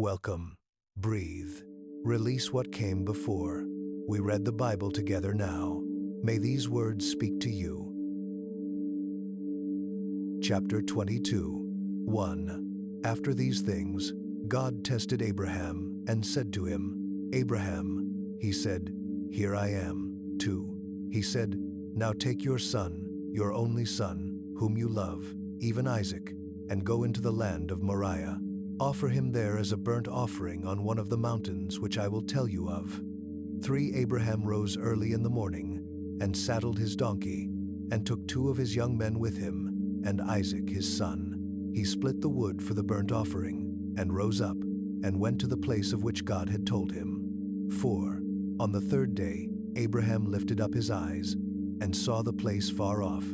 Welcome. Breathe. Release what came before. We read the Bible together now. May these words speak to you. Chapter 22. 1. After these things, God tested Abraham and said to him, Abraham. He said, Here I am. 2. He said, Now take your son, your only son, whom you love, even Isaac, and go into the land of Moriah. Offer him there as a burnt offering on one of the mountains which I will tell you of. 3. Abraham rose early in the morning, and saddled his donkey, and took 2 of his young men with him, and Isaac his son. He split the wood for the burnt offering, and rose up, and went to the place of which God had told him. 4. On the 3rd day, Abraham lifted up his eyes, and saw the place far off.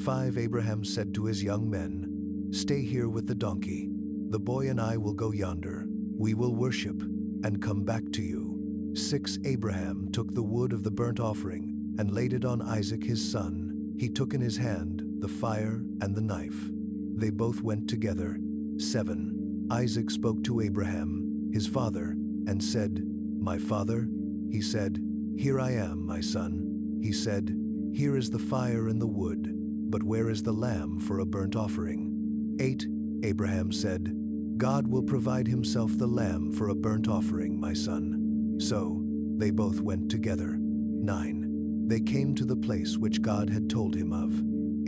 5. Abraham said to his young men, Stay here with the donkey. The boy and I will go yonder. We will worship, and come back to you. 6. Abraham took the wood of the burnt offering, and laid it on Isaac his son. He took in his hand the fire and the knife. They both went together. 7. Isaac spoke to Abraham, his father, and said, My father? He said, Here I am, my son. He said, Here is the fire and the wood, but where is the lamb for a burnt offering? 8. Abraham said, God will provide himself the lamb for a burnt offering, my son. So they both went together. 9. They came to the place which God had told him of.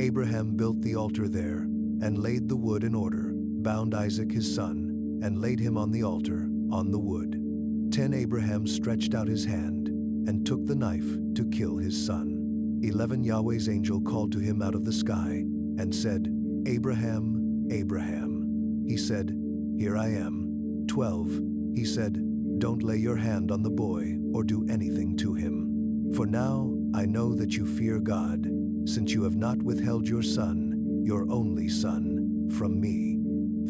Abraham built the altar there, and laid the wood in order, bound Isaac his son, and laid him on the altar, on the wood. 10. Abraham stretched out his hand, and took the knife to kill his son. 11. Yahweh's angel called to him out of the sky, and said, Abraham, Abraham. He said, Here I am. 12. He said, Don't lay your hand on the boy, or do anything to him. For now I know that you fear God, since you have not withheld your son, your only son, from me.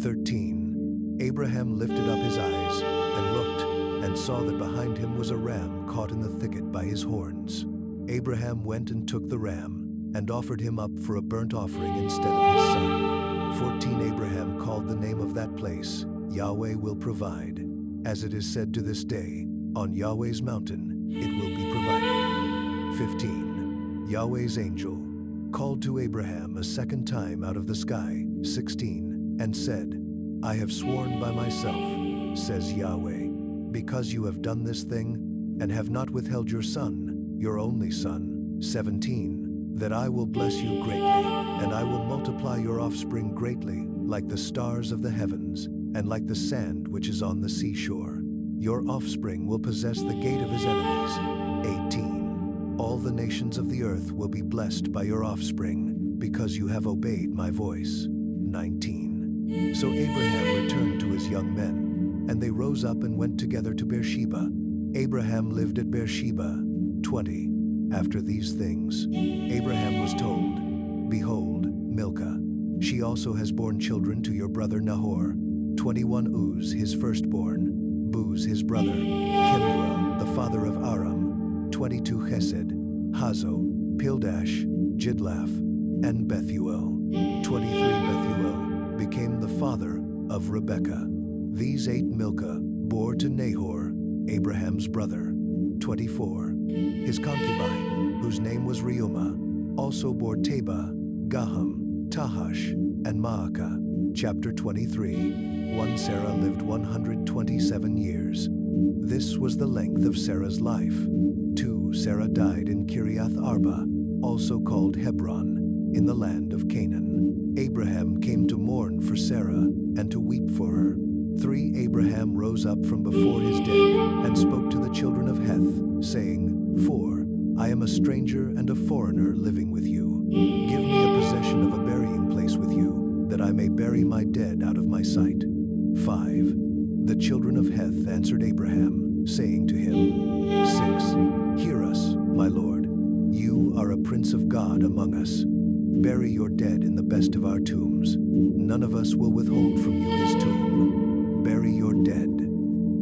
13. Abraham lifted up his eyes, and looked, and saw that behind him was a ram caught in the thicket by his horns. Abraham went and took the ram, and offered him up for a burnt offering instead of his son. 14. Abraham called the name of that place, Yahweh will provide. As it is said to this day, on Yahweh's mountain it will be provided. 15. Yahweh's angel called to Abraham a second time out of the sky. 16. And said, I have sworn by myself, says Yahweh, because you have done this thing, and have not withheld your son, your only son. 17. That I will bless you greatly, and I will multiply your offspring greatly, like the stars of the heavens, and like the sand which is on the seashore. Your offspring will possess the gate of his enemies. 18. All the nations of the earth will be blessed by your offspring, because you have obeyed my voice. 19. So Abraham returned to his young men, and they rose up and went together to Beersheba. Abraham lived at Beersheba. 20. After these things, Abraham was told, Behold, Milcah, she also has borne children to your brother Nahor. 21. Uz, his firstborn, Buz, his brother, Kemuel, the father of Aram. 22. Chesed, Hazo, Pildash, Jidlaph, and Bethuel. 23. Bethuel became the father of Rebekah. These 8 Milcah bore to Nahor, Abraham's brother. 24. His concubine, whose name was Reumah, also bore Teba, Gaham, Tahash, and Maacah. Chapter 23. 1. Sarah lived 127 years. This was the length of Sarah's life. 2. Sarah died in Kiriath Arba, also called Hebron, in the land of Canaan. Abraham came to mourn for Sarah, and to weep for her. 3. Abraham rose up from before his dead, and spoke to the children of Heth, saying, 4. I am a stranger and a foreigner living with you. Give me a possession of a burying place with you, that I may bury my dead out of my sight. 5. The children of Heth answered Abraham, saying to him, 6. Hear us, my Lord. You are a prince of God among us. Bury your dead in the best of our tombs. None of us will withhold from you his tomb. Bury your dead.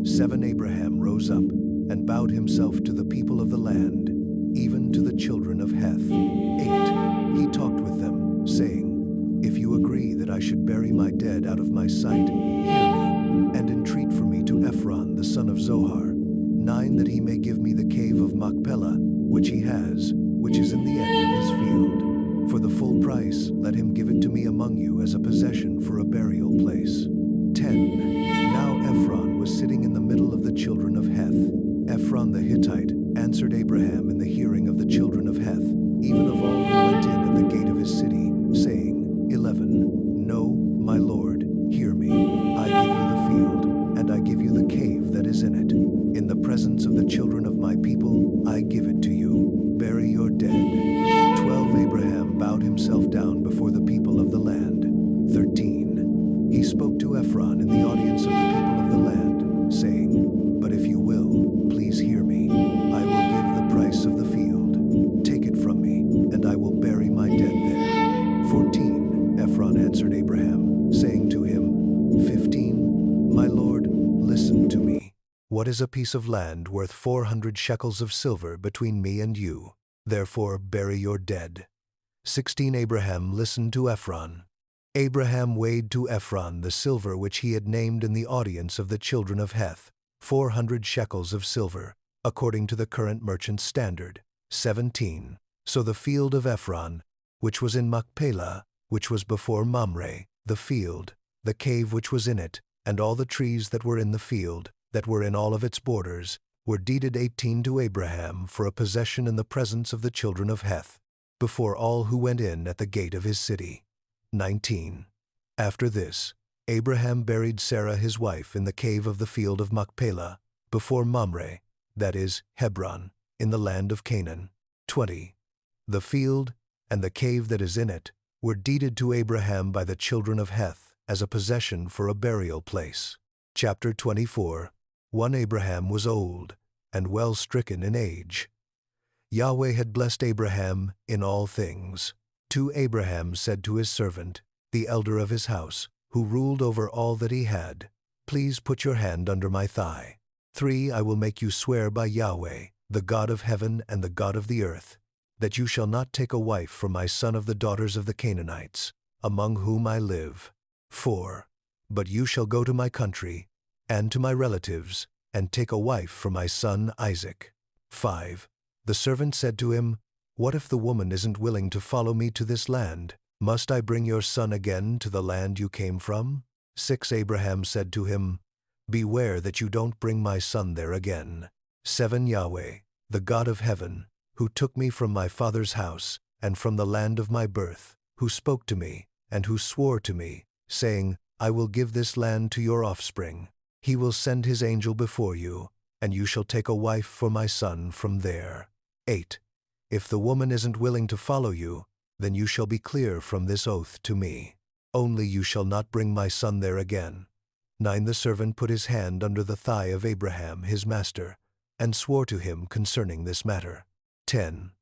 7. Abraham rose up, and bowed himself to the people of the land, even to the children of Heth. 8. He talked with them, saying, If you agree that I should bury my dead out of my sight, hear me, and entreat for me to son of Zohar. 9 That he may give me the cave of Machpelah, which he has, which is in the end of his field. For the full price, let him give it to me among you as a possession for a burial place. 10 Now Ephron was sitting in the middle of the children of Heth. Ephron the Hittite answered Abraham in the hearing of the children of Heth, even of all who went in at the gate of his city, saying, 11 No, my Lord, hear me. I give you the field, and I give you the cave that is in it. In the presence of the children of my people, I give it to you. Bury your dead. 12 Abraham bowed himself down before the people of the land. 13 He spoke to Ephron in the audience of the people of the land, saying, But if you will, please hear me. I will give the price of the field. Take it from me, and I will bury my dead there. 14 Ephron answered Abraham, saying to him, 15 My Lord, listen to me. What is a piece of land worth 400 shekels of silver between me and you? Therefore bury your dead. 16 Abraham listened to Ephron. Abraham weighed to Ephron the silver which he had named in the audience of the children of Heth, 400 shekels of silver, according to the current merchant's standard. 17 So the field of Ephron, which was in Machpelah, which was before Mamre, the field, the cave which was in it, and all the trees that were in the field, that were in all of its borders, were deeded 18 to Abraham for a possession in the presence of the children of Heth, before all who went in at the gate of his city. 19 After this, Abraham buried Sarah his wife in the cave of the field of Machpelah, before Mamre, that is, Hebron, in the land of Canaan. 20 The field, and the cave that is in it, were deeded to Abraham by the children of Heth, as a possession for a burial place. Chapter 24 Abraham was old, and well stricken in age. Yahweh had blessed Abraham in all things. 2 Abraham said to his servant, the elder of his house, who ruled over all that he had, Please put your hand under my thigh. 3 I will make you swear by Yahweh, the God of heaven and the God of the earth, that you shall not take a wife for my son of the daughters of the Canaanites, among whom I live. 4 But you shall go to my country, and to my relatives, and take a wife for my son Isaac. 5 The servant said to him, What if the woman isn't willing to follow me to this land? Must I bring your son again to the land you came from? 6 Abraham said to him, Beware that you don't bring my son there again. 7 Yahweh, the God of heaven, who took me from my father's house, and from the land of my birth, who spoke to me, and who swore to me, saying, I will give this land to your offspring. He will send his angel before you, and you shall take a wife for my son from there. 8 If the woman isn't willing to follow you, then you shall be clear from this oath to me. Only you shall not bring my son there again. 9 The servant put his hand under the thigh of Abraham his master, and swore to him concerning this matter. 10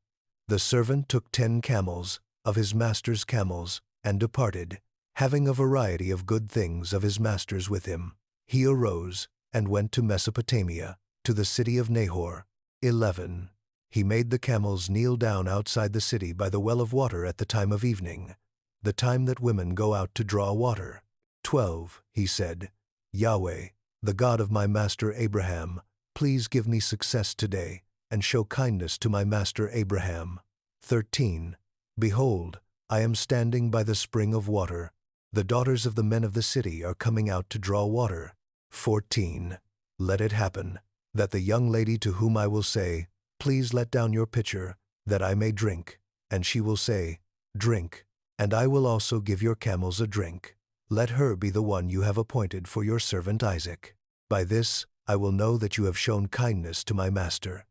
The servant took 10 camels, of his master's camels, and departed, having a variety of good things of his master's with him. He arose, and went to Mesopotamia, to the city of Nahor. 11 He made the camels kneel down outside the city by the well of water at the time of evening, the time that women go out to draw water. 12 He said, Yahweh, the God of my master Abraham, please give me success today, and show kindness to my master Abraham. 13 Behold, I am standing by the spring of water. The daughters of the men of the city are coming out to draw water. 14 Let it happen, that the young lady to whom I will say, Please let down your pitcher, that I may drink, and she will say, Drink, and I will also give your camels a drink. Let her be the one you have appointed for your servant Isaac. By this I will know that you have shown kindness to my master.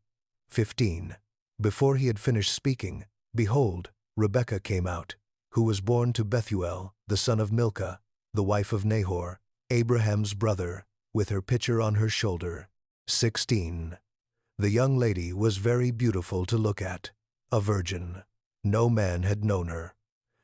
15 Before he had finished speaking, behold, Rebekah came out, who was born to Bethuel, the son of Milcah, the wife of Nahor, Abraham's brother, with her pitcher on her shoulder. 16 The young lady was very beautiful to look at, a virgin. No man had known her.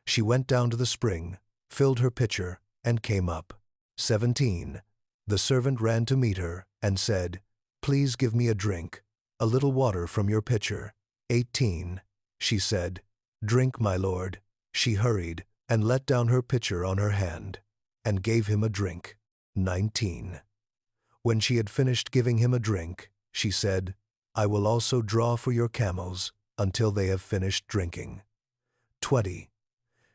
She went down to the spring, filled her pitcher, and came up. 17 The servant ran to meet her, and said, Please give me a drink, a little water from your pitcher. 18 She said, Drink, my lord. She hurried, and let down her pitcher on her hand, and gave him a drink. 19 When she had finished giving him a drink, she said, I will also draw for your camels until they have finished drinking. 20.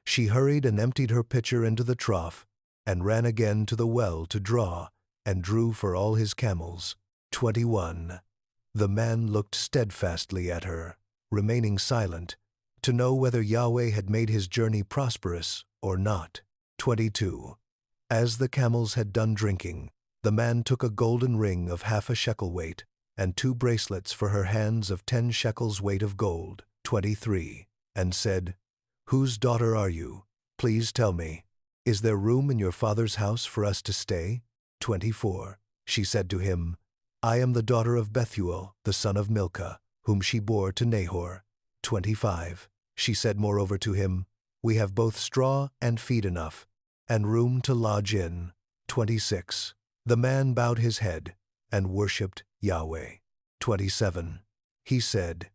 She hurried and emptied her pitcher into the trough, and ran again to the well to draw, and drew for all his camels. 21. The man looked steadfastly at her, remaining silent, to know whether Yahweh had made his journey prosperous or not. 22. As the camels had done drinking, the man took a golden ring of 1/2 shekel weight, and 2 bracelets for her hands of 10 shekels weight of gold. 23. And said, Whose daughter are you? Please tell me. Is there room in your father's house for us to stay? 24. She said to him, I am the daughter of Bethuel, the son of Milcah, whom she bore to Nahor. 25. She said moreover to him, We have both straw and feed enough, and room to lodge in. 26. The man bowed his head and worshipped Yahweh. 27. He said,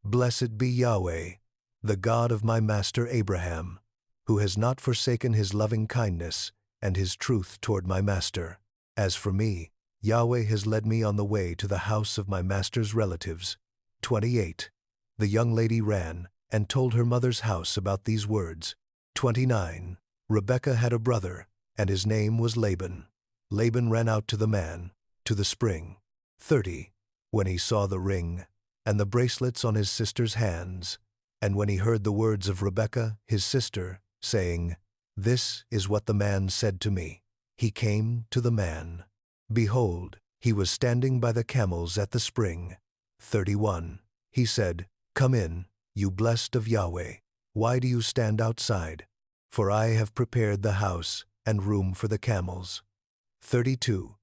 Blessed be Yahweh, the God of my master Abraham, who has not forsaken his loving kindness and his truth toward my master. As for me, Yahweh has led me on the way to the house of my master's relatives. 28. The young lady ran and told her mother's house about these words. 29. Rebekah had a brother, and his name was Laban. Laban ran out to the man, to the spring. 30. When he saw the ring, and the bracelets on his sister's hands, and when he heard the words of Rebekah, his sister, saying, This is what the man said to me, he came to the man. Behold, he was standing by the camels at the spring. 31. He said, Come in, you blessed of Yahweh. Why do you stand outside? For I have prepared the house and room for the camels. 32.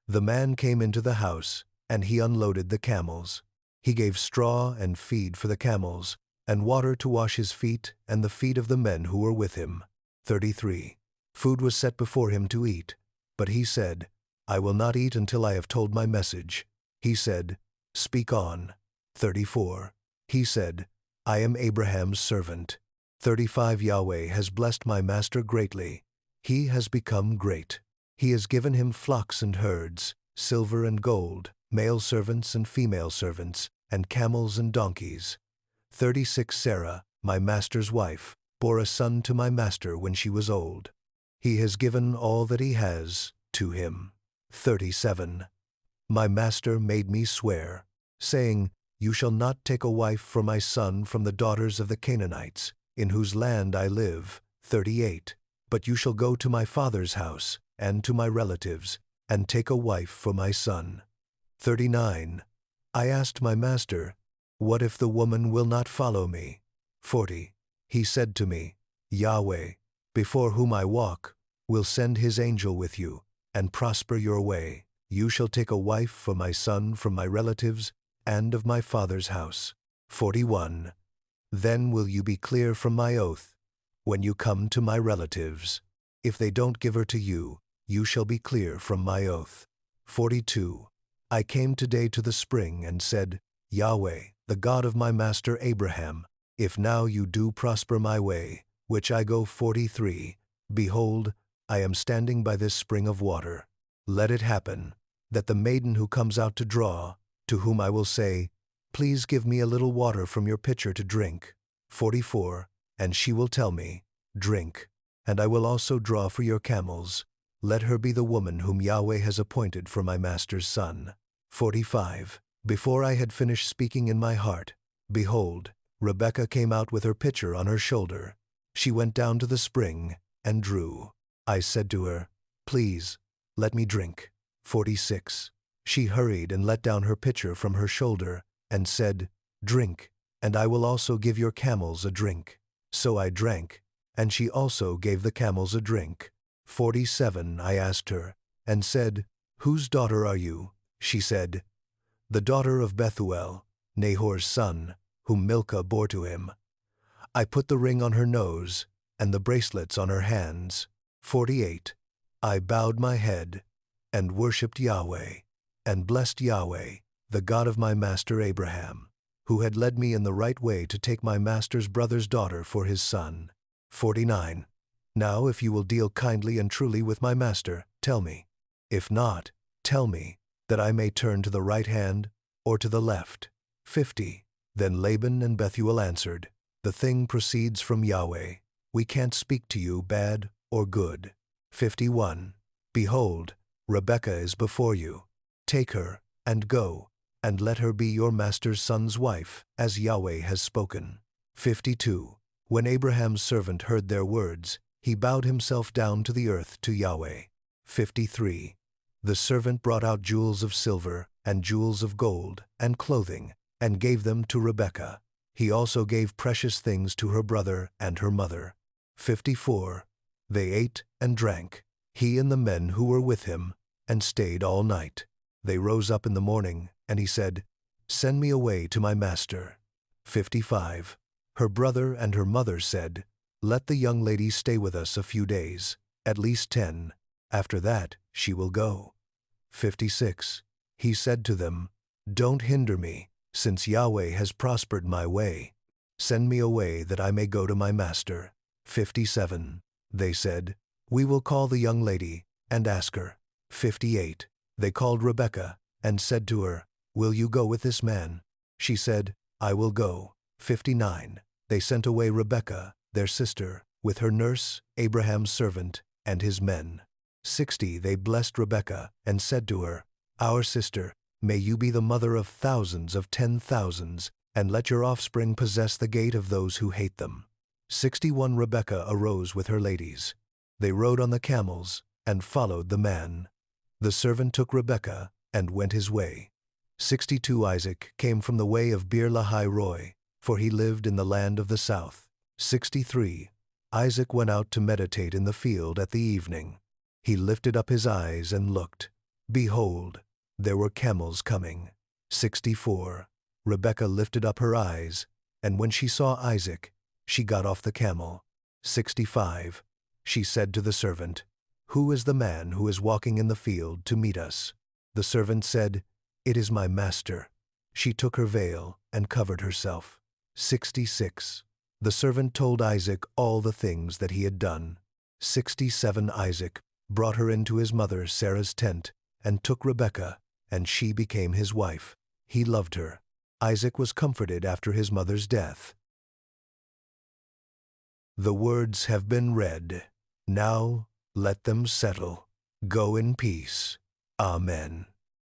The man came into the house, and he unloaded the camels. He gave straw and feed for the camels, and water to wash his feet and the feet of the men who were with him. 33. Food was set before him to eat, but he said, I will not eat until I have told my message. He said, Speak on. 34. He said, I am Abraham's servant. 35. Yahweh has blessed my master greatly. He has become great. He has given him flocks and herds, silver and gold, male servants and female servants, and camels and donkeys. 36. Sarah, my master's wife, bore a son to my master when she was old. He has given all that he has to him. 37. My master made me swear, saying, You shall not take a wife for my son from the daughters of the Canaanites, in whose land I live. 38. But you shall go to my father's house, and to my relatives, and take a wife for my son. 39. I asked my master, What if the woman will not follow me? 40. He said to me, Yahweh, before whom I walk, will send his angel with you, and prosper your way. You shall take a wife for my son from my relatives and of my father's house. 41. Then will you be clear from my oath, when you come to my relatives. If they don't give her to you, you shall be clear from my oath. 42. I came today to the spring and said, Yahweh, the God of my master Abraham, if now you do prosper my way, which I go. 43. Behold, I am standing by this spring of water. Let it happen, that the maiden who comes out to draw, to whom I will say, Please give me a little water from your pitcher to drink. 44. And she will tell me, Drink, and I will also draw for your camels. Let her be the woman whom Yahweh has appointed for my master's son. 45. Before I had finished speaking in my heart, behold, Rebekah came out with her pitcher on her shoulder. She went down to the spring and drew. I said to her, Please, let me drink. 46. She hurried and let down her pitcher from her shoulder, and said, Drink, and I will also give your camels a drink. So I drank, and she also gave the camels a drink. 47. I asked her, and said, Whose daughter are you? She said, The daughter of Bethuel, Nahor's son, whom Milcah bore to him. I put the ring on her nose, and the bracelets on her hands. 48. I bowed my head, and worshipped Yahweh, and blessed Yahweh, the God of my master Abraham, who had led me in the right way to take my master's brother's daughter for his son. 49. Now if you will deal kindly and truly with my master, tell me. If not, Tell me, that I may turn to the right hand or to the left. 50. Then Laban and Bethuel answered, The thing proceeds from Yahweh. We can't speak to you bad or good. 51. Behold, Rebekah is before you. Take her, and go, and let her be your master's son's wife, as Yahweh has spoken. 52. When Abraham's servant heard their words, he bowed himself down to the earth to Yahweh. 53. The servant brought out jewels of silver, and jewels of gold, and clothing, and gave them to Rebekah. He also gave precious things to her brother and her mother. 54. They ate and drank, he and the men who were with him, and stayed all night. They rose up in the morning, and he said, Send me away to my master. 55. Her brother and her mother said, Let the young lady stay with us a few days, at least 10. After that, she will go. 56. He said to them, Don't hinder me, since Yahweh has prospered my way. Send me away that I may go to my master. 57. They said, We will call the young lady, and ask her. 58. They called Rebekah, and said to her, Will you go with this man? She said, I will go. 59. They sent away Rebekah, their sister, with her nurse, Abraham's servant, and his men. 60. They blessed Rebekah, and said to her, Our sister, may you be the mother of thousands of 10,000s, and let your offspring possess the gate of those who hate them. 61. Rebekah arose with her ladies. They rode on the camels, and followed the man. The servant took Rebekah, and went his way. 62. Isaac came from the way of Beer Lahai Roi, for he lived in the land of the south. 63. Isaac went out to meditate in the field at the evening. He lifted up his eyes and looked. Behold, there were camels coming. 64. Rebekah lifted up her eyes, and when she saw Isaac, she got off the camel. 65. She said to the servant, Who is the man who is walking in the field to meet us? The servant said, It is my master. She took her veil and covered herself. 66. The servant told Isaac all the things that he had done. 67. Isaac brought her into his mother Sarah's tent, and took Rebekah, and she became his wife. He loved her. Isaac was comforted after his mother's death. The words have been read. Now let them settle. Go in peace. Amen.